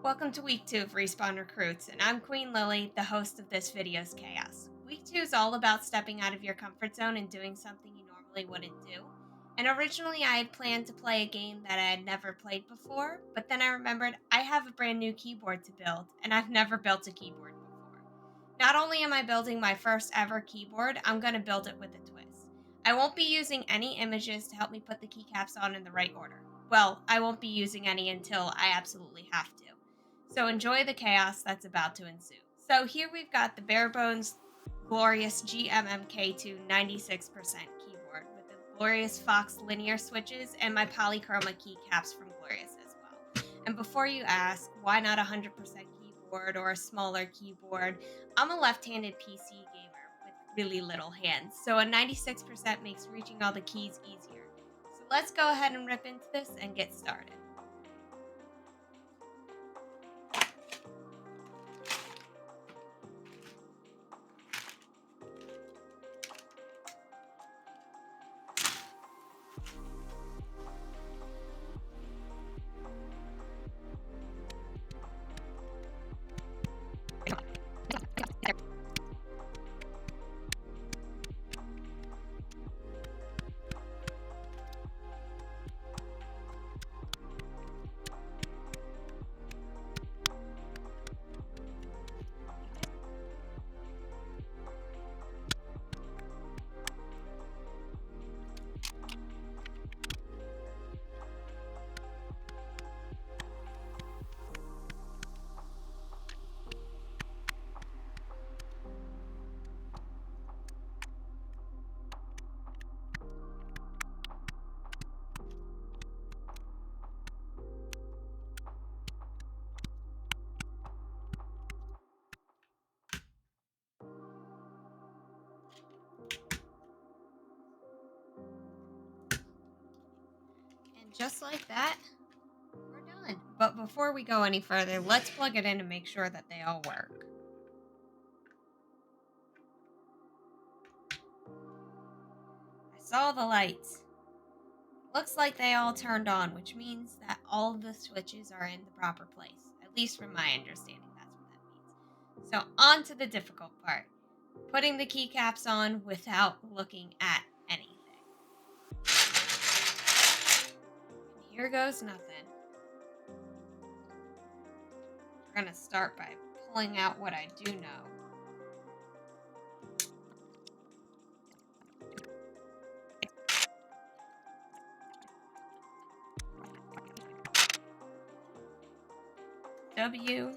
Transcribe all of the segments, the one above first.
Welcome to week 2 of Respawn Recruits, and I'm Queen Lily, the host of this video's Chaos. Week 2 is all about stepping out of your comfort zone and doing something you normally wouldn't do. And originally I had planned to play a game that I had never played before, but then I remembered I have a brand new keyboard to build, and I've never built a keyboard before. Not only am I building my first ever keyboard, I'm going to build it with a twist. I won't be using any images to help me put the keycaps on in the right order. Well, I won't be using any until I absolutely have to. So enjoy the chaos that's about to ensue. So here we've got the bare bones Glorious GMMK2 96% keyboard with the Glorious Fox linear switches and my Polychroma keycaps from Glorious as well. And before you ask, why not 100% keyboard or a smaller keyboard? I'm a left-handed PC gamer with really little hands, so a 96% makes reaching all the keys easier. So let's go ahead and rip into this and get started. And just like that, we're done. But before we go any further, let's plug it in and make sure that they all work. I saw the lights. Looks like they all turned on, which means that all of the switches are in the proper place. At least from my understanding, that's what that means. So on to the difficult part. Putting the keycaps on without looking at anything. And here goes nothing. We're going to start by pulling out what I do know. W,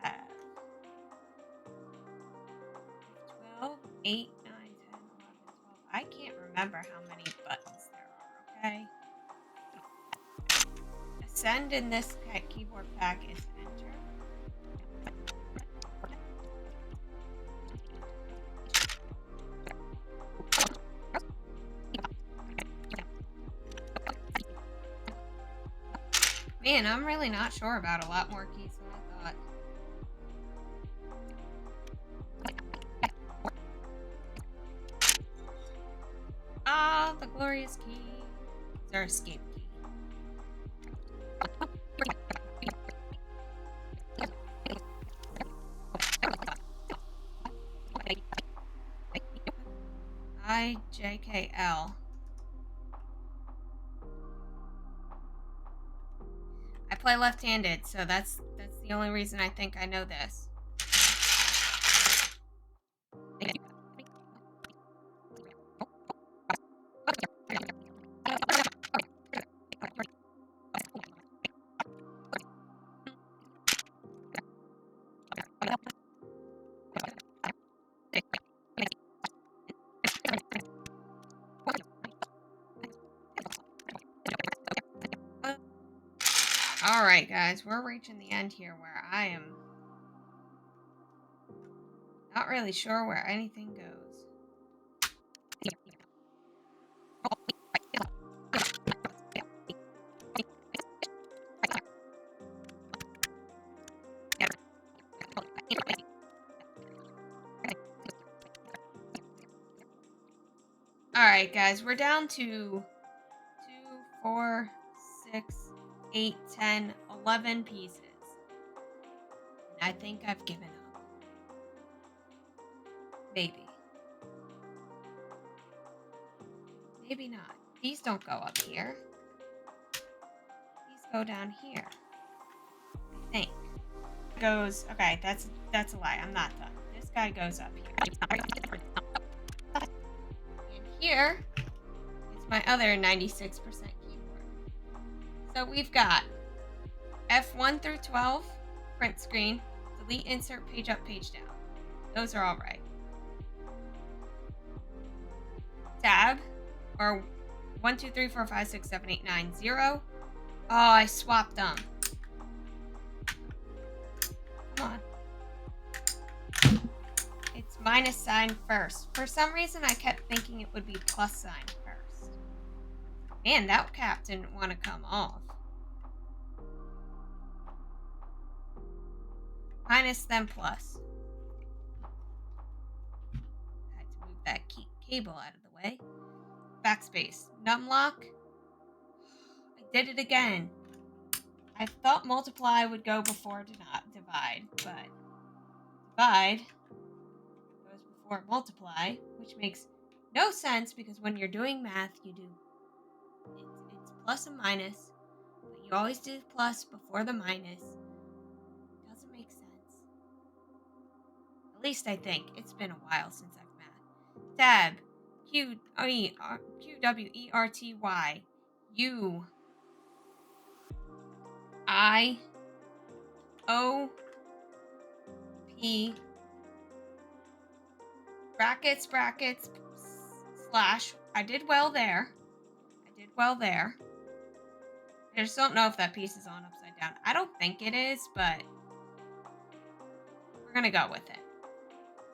F5, 12, 8, 9, 10, 11, 12. I can't remember how many buttons there are, okay? Ascend in this keyboard pack is enter. Man, I'm really not sure about a lot more keys than I thought. Ah, the glorious key. It's our escape key. IJKL. I play left-handed, so that's the only reason I think I know this. Alright, guys, we're reaching the end here where I am not really sure where anything goes. Alright, guys, we're down to 2, 4, 6, 8, 10, 11 pieces. And I think I've given up. Maybe. Maybe not. These don't go up here. These go down here. I think. Okay, that's a lie. I'm not done. This guy goes up here. And here is my other 96% keyboard. So we've got F1 through 12, print screen, delete, insert, page up, page down. Those are all right. Tab, or 1, 2, 3, 4, 5, 6, 7, 8, 9, 0. Oh, I swapped them. Come on. It's minus sign first. For some reason, I kept thinking it would be plus sign first. Man, that cap didn't want to come off. Minus, then plus. I had to move that cable out of the way. Backspace. Numlock. I did it again. I thought multiply would go before divide, but divide goes before multiply, which makes no sense because when you're doing math, you do it's plus and minus, but you always do plus before the minus. It doesn't make sense. At least I think. It's been a while since I've math. Tab. QWERTY. U. I. O. P. Brackets, slash. I did well there. I just don't know if that piece is on upside down. I don't think it is, but we're going to go with it.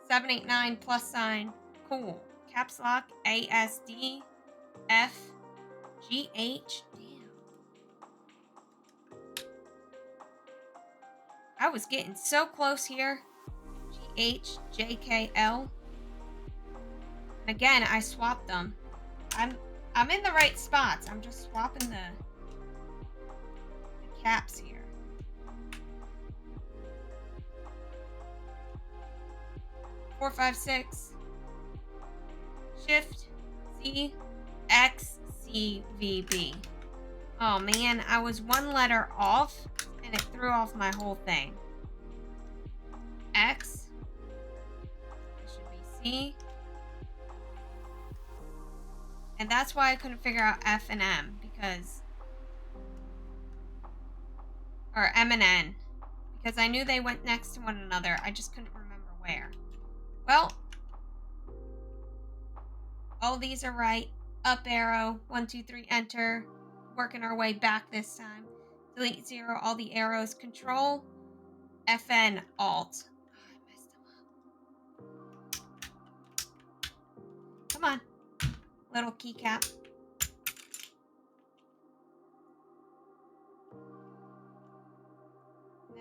789 plus sign. Cool. Caps lock. ASD. F. GH. Damn. I was getting so close here. GH. JKL. And again, I swapped them. I'm in the right spots. I'm just swapping the caps here. Four, 5, 6. Shift C X C V B. Oh man, I was one letter off and it threw off my whole thing. X. It should be C. And that's why I couldn't figure out F and M because, or M and N, because I knew they went next to one another. I just couldn't remember where. Well, all these are right. Up arrow, 1, 2, 3, enter. Working our way back this time. Delete 0, all the arrows. Control, FN, Alt. Oh, I messed them up. Come on. Little keycap.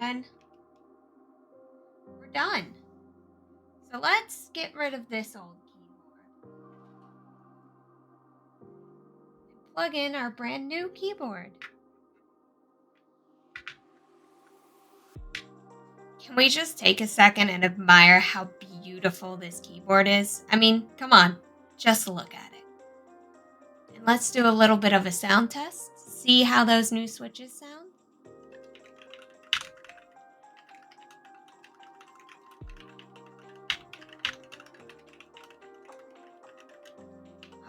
Then we're done. So let's get rid of this old keyboard and plug in our brand new keyboard. Can we just take a second and admire how beautiful this keyboard is? I mean, come on, just look at it. And let's do a little bit of a sound test. See how those new switches sound.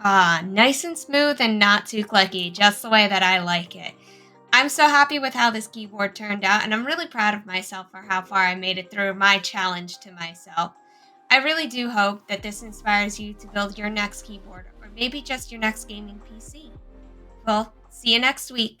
Ah, nice and smooth and not too clicky, just the way that I like it. I'm so happy with how this keyboard turned out, and I'm really proud of myself for how far I made it through my challenge to myself. I really do hope that this inspires you to build your next keyboard, or maybe just your next gaming PC. Well, see you next week.